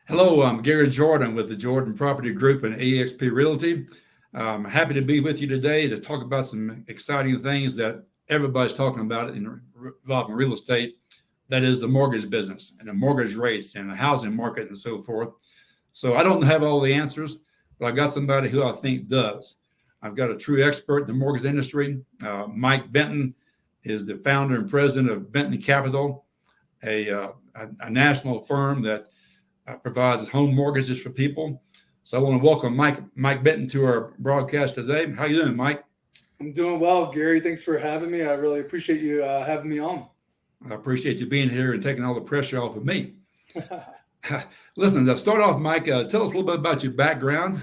Hello, I'm Gary Jordan with the Jordan Property Group and EXP Realty. I'm happy to be with you today to talk about some exciting things that everybody's talking about involving real estate. That is the mortgage business and the mortgage rates and the housing market and so forth. So I don't have all the answers, but I've got somebody who I think does. I've got a true expert in the mortgage industry. Mike Benton is the founder and president of Benton Capital, a national firm that provides home mortgages for people. So I want to welcome Mike Benton to our broadcast today. How you doing, Mike? I'm doing well, Gary. Thanks for having me. I really appreciate you having me on. I appreciate you being here and taking all the pressure off of me. Listen, to start off, Mike, tell us a little bit about your background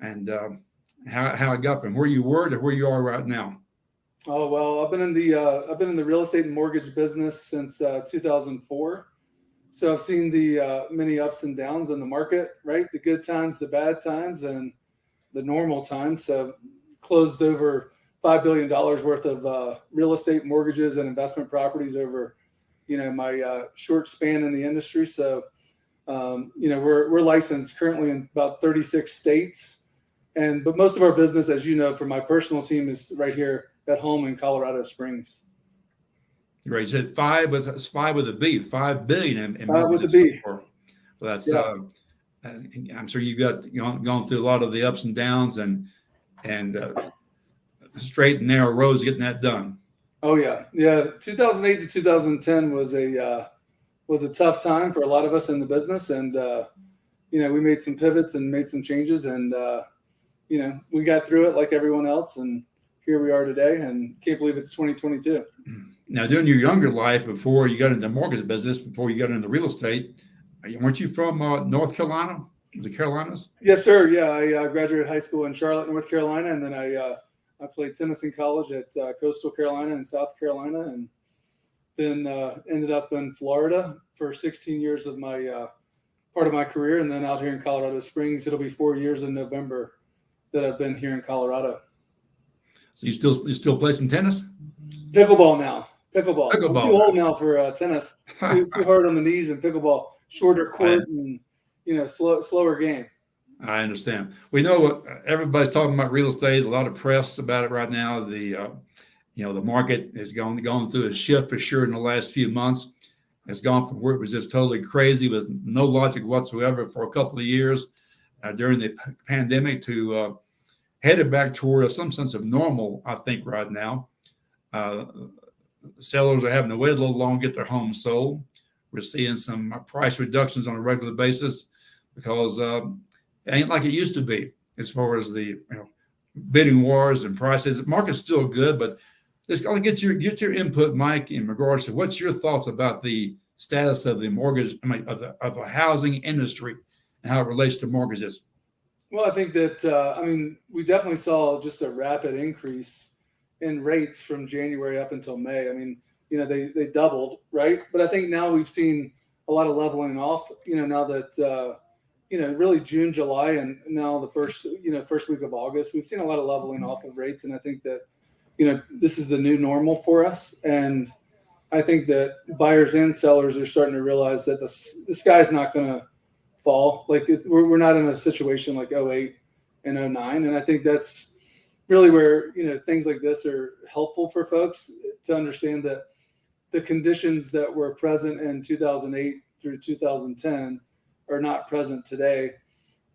and how it got from where you were to where you are right now. Oh well, I've been in the real estate and mortgage business since 2004. So I've seen the many ups and downs in the market, right? The good times, the bad times, and the normal times. So closed over $5 billion worth of real estate mortgages and investment properties over, my short span in the industry. So, we're licensed currently in about 36 states, but most of our business, as you know, for my personal team, is right here at home in Colorado Springs. Right, you said it's five with a B, 5 billion in With the mortgages. B, Well, that's yeah. I'm sure you've gone through a lot of the ups and downs and straight and narrow roads getting that done. Oh yeah. 2008 to 2010 was a tough time for a lot of us in the business, and we made some pivots and made some changes, and we got through it like everyone else, and here we are today, and can't believe it's 2022. Now, during your younger life, before you got into the mortgage business, before you got into real estate, weren't you from North Carolina, the Carolinas? Yes, sir. Yeah, I graduated high school in Charlotte, North Carolina, and then I played tennis in college at Coastal Carolina and South Carolina, and then ended up in Florida for 16 years of my part of my career, and then out here in Colorado Springs. It'll be 4 years in November that I've been here in Colorado. So you still play some tennis? Pickleball now. Pickleball. I'm too Pickleball. old now for tennis. Too hard on the knees in pickleball. Shorter court and slower game. I understand. We know what everybody's talking about real estate. A lot of press about it right now. The market has gone through a shift for sure in the last few months. It's gone from where it was just totally crazy with no logic whatsoever for a couple of years during the pandemic to headed back toward some sense of normal. I think right now, sellers are having to wait a little long to get their homes sold. We're seeing some price reductions on a regular basis because it ain't like it used to be as far as the bidding wars and prices. The market's still good, but just got to get your input, Mike, in regards to what's your thoughts about the status of the mortgage, of the housing industry and how it relates to mortgages. Well, I think that we definitely saw just a rapid increase in rates from January up until May. I mean, they doubled, right? But I think now we've seen a lot of leveling off. Now that really June, July, and now the first week of August, we've seen a lot of leveling off of rates, and I think that this is the new normal for us, and I think that buyers and sellers are starting to realize that the sky's not going to fall. Like we're not in a situation like 08 and 09, and I think that's really where things like this are helpful for folks to understand that the conditions that were present in 2008 through 2010 are not present today.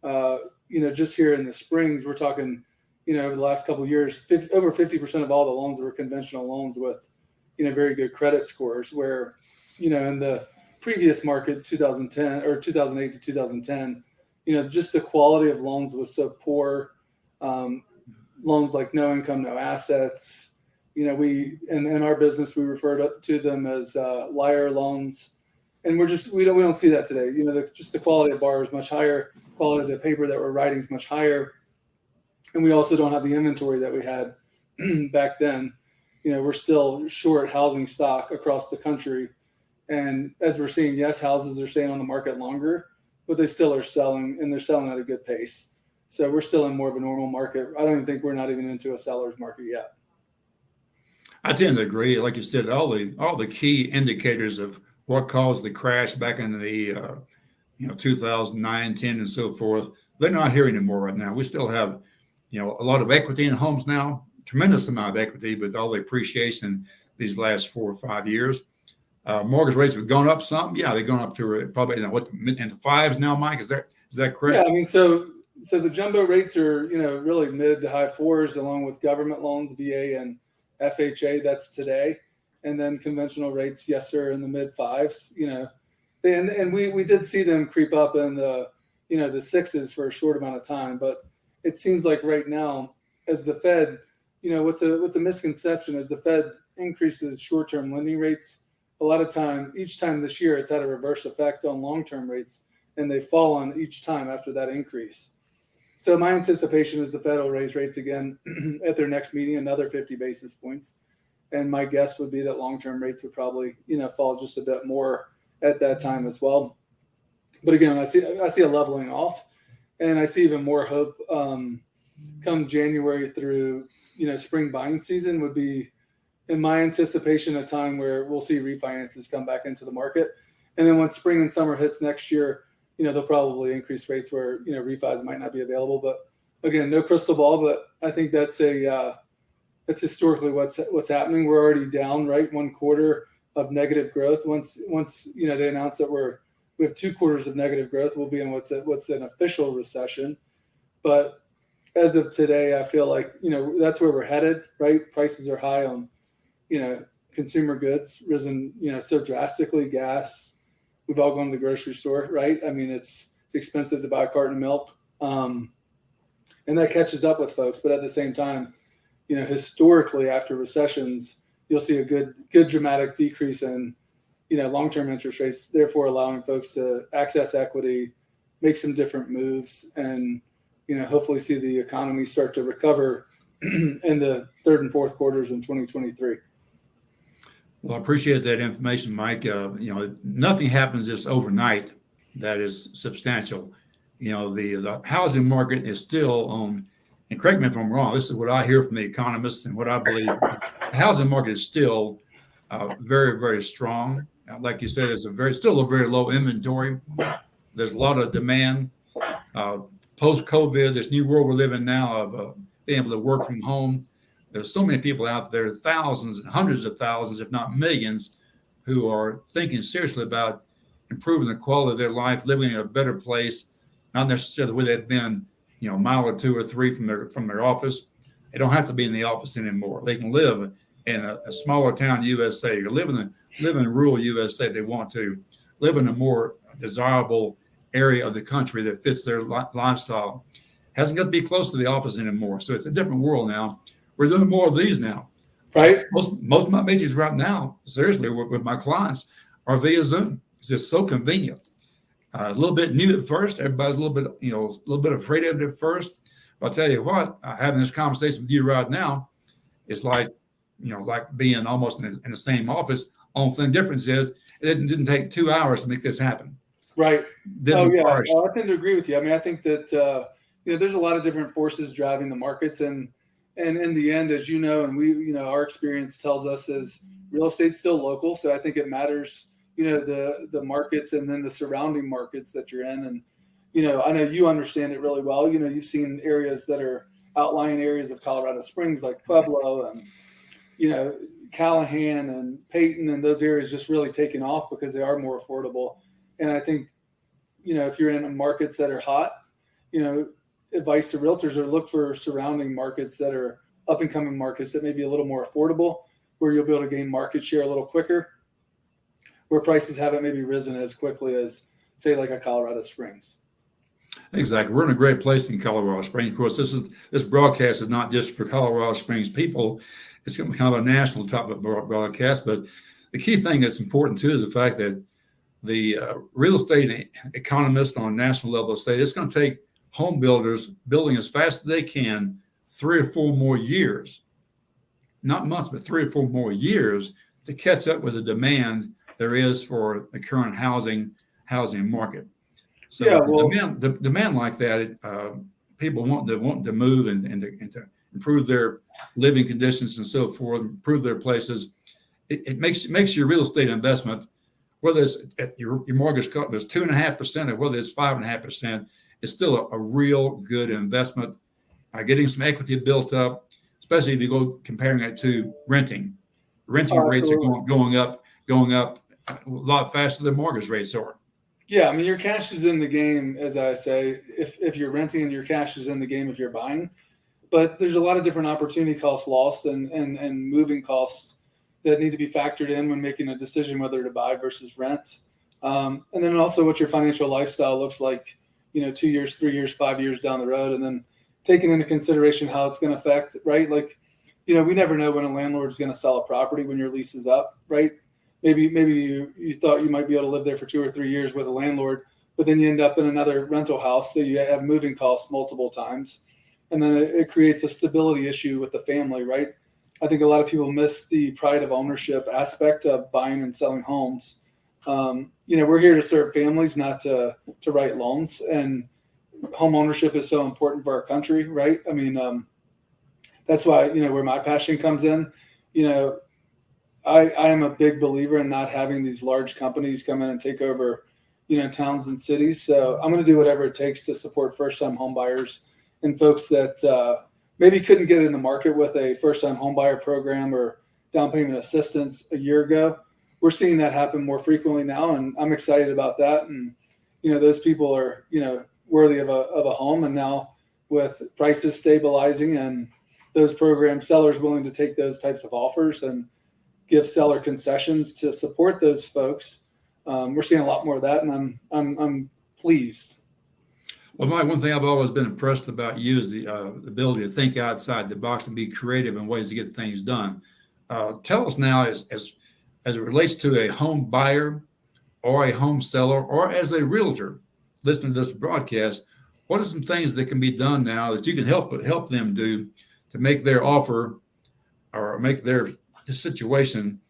Just here in the Springs, we're talking, over the last couple of years, over 50% of all the loans were conventional loans with, very good credit scores. Where, in the previous market, 2010 or 2008 to 2010, just the quality of loans was so poor. Loans like no income, no assets. We in our business we refer to them as liar loans, and we don't see that today. Just the quality of borrowers much higher, quality of the paper that we're writing is much higher, and we also don't have the inventory that we had back then. We're still short housing stock across the country, and as we're seeing, yes, houses are staying on the market longer, but they still are selling, and they're selling at a good pace. So we're still in more of a normal market. I don't even think we're not even into a seller's market yet. I tend to agree. Like you said, all the key indicators of what caused the crash back in the 2009, 10, and so forth. They're not here anymore right now. We still have, a lot of equity in homes now, tremendous amount of equity, with all the appreciation these last 4 or 5 years. Mortgage rates have gone up some. Yeah, they've gone up to probably in the fives now, Mike. Is that correct? Yeah, I mean, so the jumbo rates are, really mid to high fours, along with government loans, VA and FHA. That's today, and then conventional rates, yes sir, in the mid fives. And we did see them creep up in the sixes for a short amount of time, but it seems like right now, as the Fed, what's a misconception is the Fed increases short-term lending rates. A lot of each time this year, it's had a reverse effect on long-term rates, and they've fallen each time after that increase. So my anticipation is the Fed will raise rates again at their next meeting, another 50 basis points. And my guess would be that long-term rates would probably, fall just a bit more at that time as well. But again, I see a leveling off, and I see even more hope come January through, spring buying season would be, in my anticipation, a time where we'll see refinances come back into the market. And then once spring and summer hits next year, they'll probably increase rates where, refis might not be available. But again, no crystal ball, but I think that's historically what's happening. We're already down, right? 1 quarter of negative growth. Once they announce that we have 2 quarters of negative growth, we'll be in what's an official recession. But as of today, I feel like, that's where we're headed, right? Prices are high on, consumer goods, risen, so drastically. Gas, we've all gone to the grocery store, right? I mean, it's expensive to buy a carton of milk. And that catches up with folks. But at the same time, historically after recessions, you'll see a good dramatic decrease in, long-term interest rates, therefore allowing folks to access equity, make some different moves, and, hopefully see the economy start to recover in the third and fourth quarters in 2023. Well, I appreciate that information, Mike. Nothing happens just overnight that is substantial. The housing market is still on, and correct me if I'm wrong, this is what I hear from the economists and what I believe. The housing market is still very, very strong. Like you said, it's still a very low inventory. There's a lot of demand. Post-COVID, this new world we're living now of being able to work from home. There's so many people out there, thousands and hundreds of thousands, if not millions, who are thinking seriously about improving the quality of their life, living in a better place, not necessarily where they've been, a mile or 2 or 3 from their office. They don't have to be in the office anymore. They can live in a smaller town USA, or live in rural USA if they want to, live in a more desirable area of the country that fits their lifestyle. Hasn't got to be close to the office anymore. So it's a different world now. We're doing more of these now. Right. Most of my meetings right now, seriously, with my clients, are via Zoom. It's just so convenient. A little bit new at first. Everybody's a little bit afraid of it at first. But I'll tell you what, having this conversation with you right now is like being almost in the same office. Only thing difference is it didn't take 2 hours to make this happen. Right. I tend to agree with you. I mean, I think that there's a lot of different forces driving the markets, and in the end, as you know, and we, our experience tells us, is real estate's still local. So I think it matters, the markets and then the surrounding markets that you're in. And, I know you understand it really well. You've seen areas that are outlying areas of Colorado Springs, like Pueblo and, Callahan and Peyton, and those areas just really taking off because they are more affordable. And I think, if you're in markets that are hot, advice to realtors are look for surrounding markets that are up and coming markets that may be a little more affordable, where you'll be able to gain market share a little quicker, where prices haven't maybe risen as quickly as, say, like a Colorado Springs. Exactly. We're in a great place in Colorado Springs. Of course, this broadcast is not just for Colorado Springs people. It's kind of a national type of broadcast. But the key thing that's important too is the fact that the real estate economists on a national level say it's going to take home builders building as fast as they can 3 or 4 more years, not months, but 3 or 4 more years to catch up with the demand there is for the current housing market. So the demand like that, people want to move and to improve their living conditions and so forth, improve their places. It makes your real estate investment whether it's at your mortgage cost is 2.5% or whether it's 5.5%, it's still a real good investment. Getting some equity built up, especially if you go comparing it to renting. Renting Oh, rates are absolutely. going up a lot faster than mortgage rates are. Yeah, I mean, your cash is in the game, as I say. If you're renting, and your cash is in the game if you're buying. But there's a lot of different opportunity costs lost and moving costs that need to be factored in when making a decision whether to buy versus rent. And then also what your financial lifestyle looks like, 2 years, 3 years, 5 years down the road, and then taking into consideration how it's going to affect, right? Like, we never know when a landlord is going to sell a property when your lease is up, right? Maybe you thought you might be able to live there for 2 or 3 years with a landlord, but then you end up in another rental house, so you have moving costs multiple times. And then it creates a stability issue with the family, right? I think a lot of people miss the pride of ownership aspect of buying and selling homes. We're here to serve families, not to write loans. And home ownership is so important for our country, right? I mean, that's why, where my passion comes in. I am a big believer in not having these large companies come in and take over, towns and cities. So I'm going to do whatever it takes to support first-time home buyers and folks that maybe couldn't get in the market with a first-time home buyer program or down payment assistance a year ago. We're seeing that happen more frequently now, and I'm excited about that. And those people are worthy of a home. And now with prices stabilizing and those programs, sellers willing to take those types of offers and give seller concessions to support those folks, we're seeing a lot more of that, and I'm pleased. Well, Mike, one thing I've always been impressed about you is the ability to think outside the box and be creative in ways to get things done. Tell us now, as it relates to a home buyer or a home seller or as a realtor listening to this broadcast, what are some things that can be done now that you can help them do to make their offer or make their situation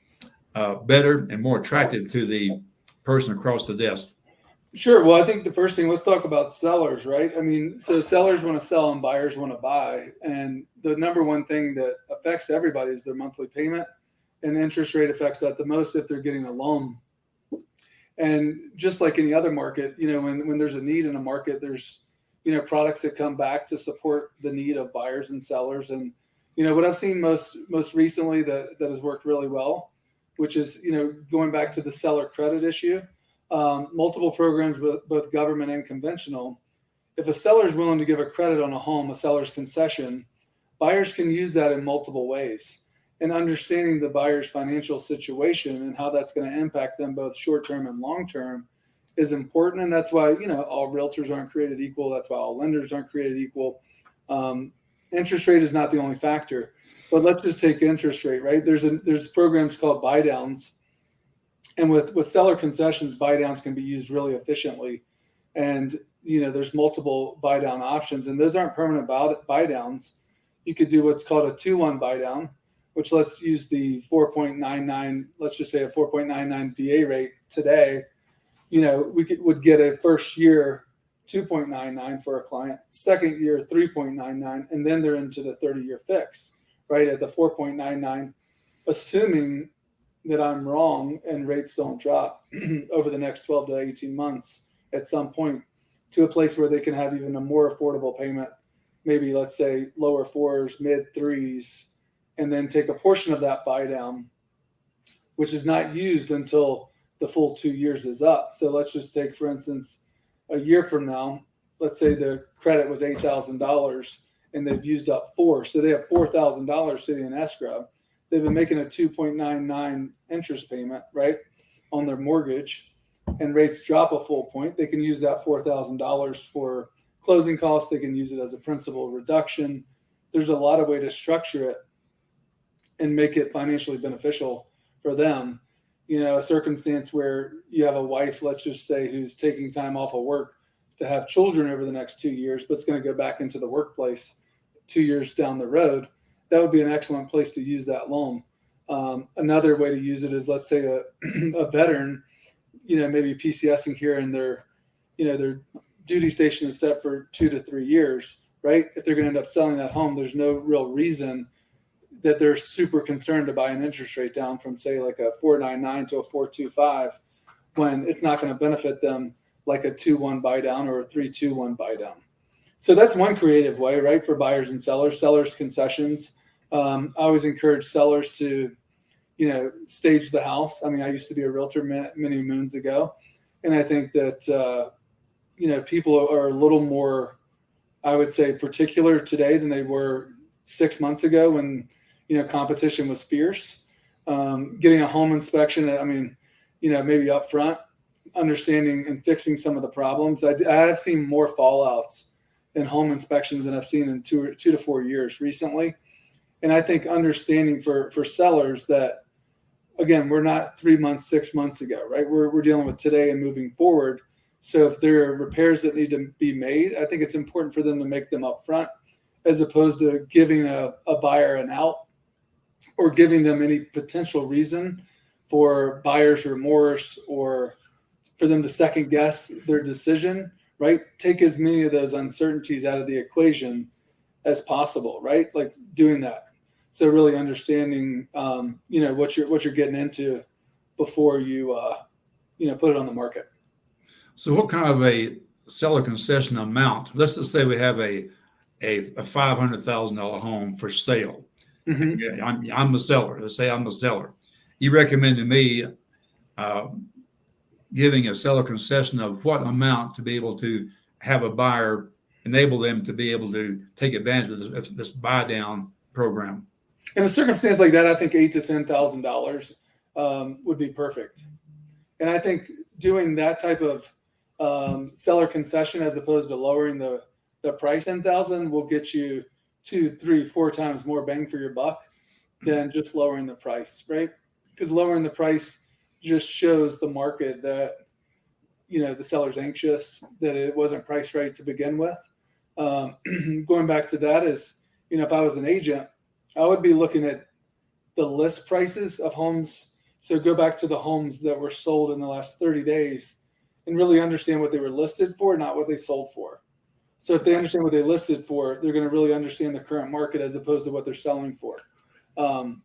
better and more attractive to the person across the desk? Sure. Well, I think the first thing, let's talk about sellers, right? I mean, so sellers want to sell and buyers want to buy. And the number one thing that affects everybody is their monthly payment. And the interest rate affects that the most if they're getting a loan. And just like any other market, when there's a need in a market, there's, products that come back to support the need of buyers and sellers. And, what I've seen most recently that has worked really well, which is, going back to the seller credit issue. Multiple programs, both government and conventional. If a seller is willing to give a credit on a home, a seller's concession, buyers can use that in multiple ways. And understanding the buyer's financial situation and how that's going to impact them both short-term and long-term is important. And that's why, all realtors aren't created equal. That's why all lenders aren't created equal. Interest rate is not the only factor. But let's just take interest rate, right? There's programs called buy downs. And with seller concessions, buy downs can be used really efficiently. And, there's multiple buy down options, and those aren't permanent buy downs. You could do what's called a 2-1 buy down, which let's use the 4.99, let's just say a 4.99 VA rate today. Would get a first year 2.99 for a client, second year 3.99, and then they're into the 30-year fix, right, at the 4.99, assuming that I'm wrong and rates don't drop over the next 12 to 18 months at some point to a place where they can have even a more affordable payment, maybe let's say lower 4s, mid 3s, and then take a portion of that buy down, which is not used until the full 2 years is up. So let's just take, for instance, a year from now, let's say the credit was $8,000 and they've used up 4. So they have $4,000 sitting in escrow. They've been making a 2.99 interest payment, right, on their mortgage, and rates drop a full point. They can use that $4,000 for closing costs. They can use it as a principal reduction. There's a lot of way to structure it and make it financially beneficial for them. A circumstance where you have a wife, let's just say, who's taking time off of work to have children over the next 2 years, but it's going to go back into the workplace 2 years down the road. That would be an excellent place to use that loan. Another way to use it is, let's say a veteran, maybe PCSing here, and their duty station is set for 2 to 3 years, right? If they're going to end up selling that home, there's no real reason that they're super concerned to buy an interest rate down from, say, like a 4.99 to a 4.25. when it's not going to benefit them like a 2-1 buy down or a 3-2-1 buy down. So that's one creative way, right, for buyers and sellers concessions. I always encourage sellers to, stage the house. I mean, I used to be a realtor many moons ago, and I think that, people are a little more, I would say, particular today than they were 6 months ago when, competition was fierce. Getting a home inspection, I mean, maybe up front, understanding and fixing some of the problems. I have seen more fallouts in home inspections than I've seen in 2 to 4 years recently. And I think understanding for sellers that, again, we're not 3 months, 6 months ago, right? We're dealing with today and moving forward. So if there are repairs that need to be made, I think it's important for them to make them up front as opposed to giving a buyer an out or giving them any potential reason for buyer's remorse or for them to second guess their decision, right? Take as many of those uncertainties out of the equation as possible, right? Like doing that. So really understanding, what you're getting into before you, put it on the market. So what kind of a seller concession amount? Let's just say we have a $500,000 home for sale. Mm-hmm. Yeah, I'm the seller. Let's say I'm the seller. You recommend to me giving a seller concession of what amount to be able to have a buyer, enable them to be able to take advantage of this buy down program? In a circumstance like that, I think $8,000 to $10,000 would be perfect. And I think doing that type of seller concession as opposed to lowering the price, $10,000 will get you 2, 3, 4 times more bang for your buck than just lowering the price, right? Because lowering the price just shows the market that, the seller's anxious, that it wasn't priced right to begin with. Going back to that is, if I was an agent, I would be looking at the list prices of homes. So go back to the homes that were sold in the last 30 days and really understand what they were listed for, not what they sold for. So if they understand what they listed for, they're going to really understand the current market as opposed to what they're selling for. And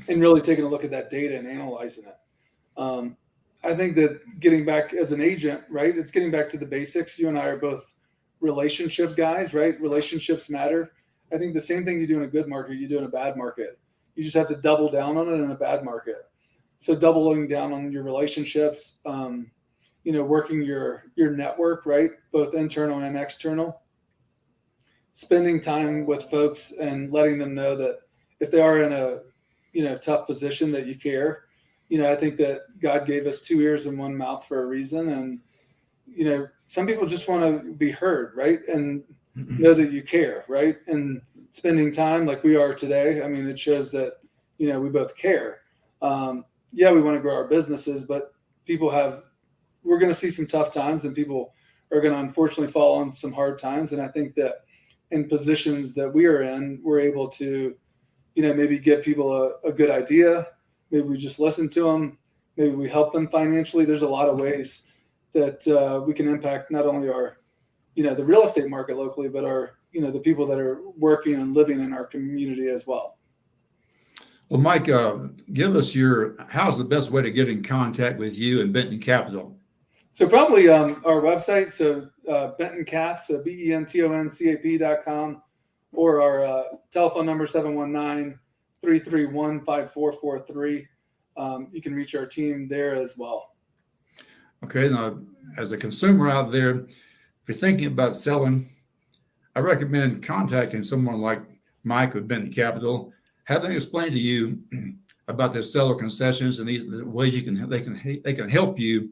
really taking a look at that data and analyzing it. I think that getting back as an agent, right, it's getting back to the basics. You and I are both relationship guys, right? Relationships matter. I think the same thing you do in a good market, you do in a bad market. You just have to double down on it in a bad market. So doubling down on your relationships, working your network, right? Both internal and external. Spending time with folks and letting them know that if they are in a, tough position that you care. I think that God gave us 2 ears and 1 mouth for a reason. And, some people just want to be heard, right? And know that you care, right? And spending time like we are today, I mean, it shows that, we both care. Yeah, we want to grow our businesses, but we're going to see some tough times and people are going to unfortunately fall on some hard times. And I think that in positions that we are in, we're able to, maybe give people a good idea. Maybe we just listen to them. Maybe we help them financially. There's a lot of ways that we can impact not only our, the real estate market locally, but our, the people that are working and living in our community as well. Well, Mike, give us how's the best way to get in contact with you and Benton Capital? So probably our website, so Benton Caps, so BentonCap.com, or our telephone number, 719-331-5443. You can reach our team there as well. Okay, now as a consumer out there, if you're thinking about selling, I recommend contacting someone like Mike with Benton Capital. Have them explain to you about their seller concessions and the ways they can help you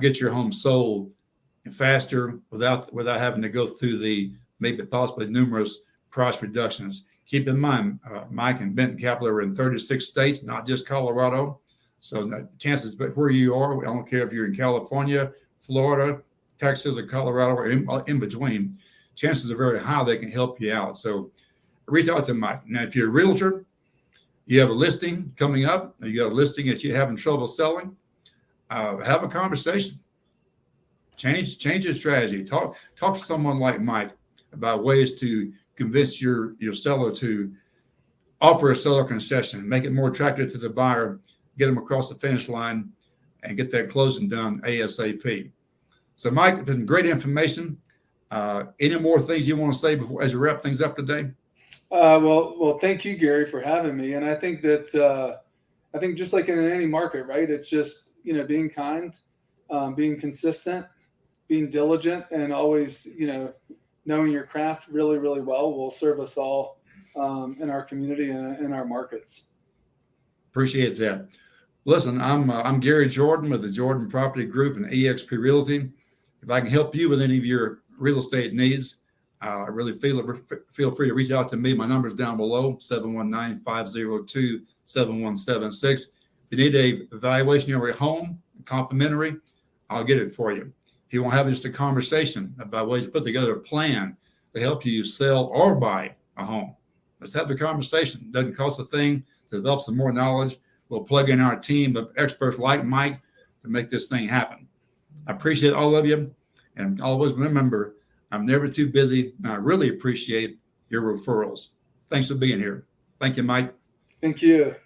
get your home sold faster without having to go through the maybe possibly numerous price reductions. Keep in mind, Mike and Benton Capital are in 36 states, not just Colorado. So chances, but where you are, I don't care if you're in California, Florida, Texas, or Colorado, or in between, chances are very high they can help you out. So reach out to Mike. Now, if you're a realtor, you have a listing coming up, or you got a listing that you're having trouble selling, have a conversation. Change your strategy. Talk to someone like Mike about ways to convince your seller to offer a seller concession, make it more attractive to the buyer, get them across the finish line, and get that closing done ASAP. So, Mike, it's been great information. Any more things you want to say before as we wrap things up today? Well, thank you, Gary, for having me. And I think that I think just like in any market, right? It's just being kind, being consistent, being diligent, and always knowing your craft really, really well will serve us all in our community and in our markets. Appreciate that. Listen, I'm Gary Jordan with the Jordan Property Group and EXP Realty. If I can help you with any of your real estate needs, I really feel free to reach out to me. My number's down below, 719-502-7176. If you need a evaluation of your home, complimentary, I'll get it for you. If you want to have just a conversation about ways to put together a plan to help you sell or buy a home, let's have the conversation. It doesn't cost a thing to develop some more knowledge. We'll plug in our team of experts like Mike to make this thing happen. I appreciate all of you. And always remember, I'm never too busy. And I really appreciate your referrals. Thanks for being here. Thank you, Mike. Thank you.